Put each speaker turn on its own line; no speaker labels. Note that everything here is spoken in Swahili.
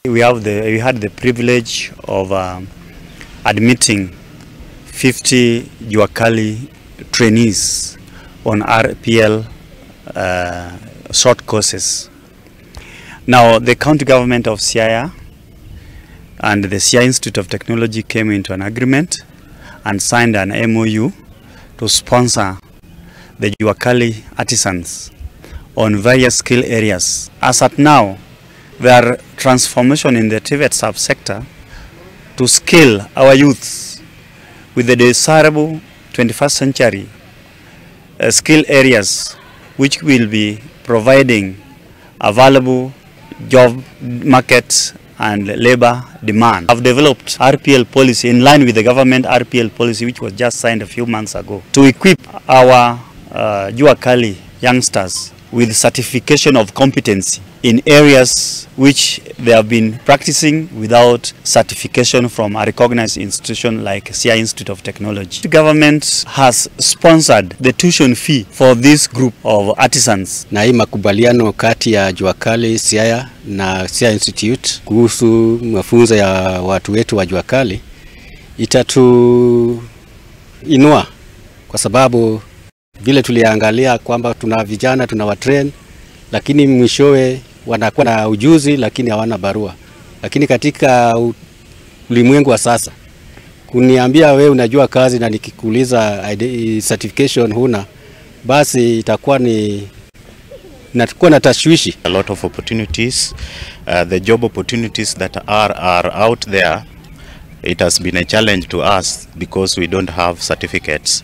We had the privilege of admitting 50 Juakali trainees on RPL short courses. Now, the county government of Siaya and the Siaya Institute of Technology came into an agreement and signed an MOU to sponsor the Juakali artisans on various skill areas. As at now, there are transformation in the Tvet subsector to skill our youths with the desirable 21st century skill areas which will be providing available job market and labor demand. I've developed RPL policy in line with the government RPL policy which was just signed a few months ago to equip our Juakali youngsters with certification of competency in areas which they have been practicing without certification from a recognized institution like Siaya Institute of Technology. The government has sponsored the tuition fee for this group of artisans.
Na hii makubaliano kati ya Juakali Siaya na Siaya Institute kuhusu mafunzo ya watu wetu wa Juakali itatuinua kwa sababu vile tuliangalia kwamba tuna vijana tunawatrain lakini mwishowe wanakuwa na ujuzi lakini hawana barua. Lakini katika ulimwengu wa sasa kuniambia wewe unajua kazi na nikikuuliza certification huna, basi itakuwa na tashwishi.
A lot of opportunities, the job opportunities that are out there, it has been a challenge to us because we don't have certificates.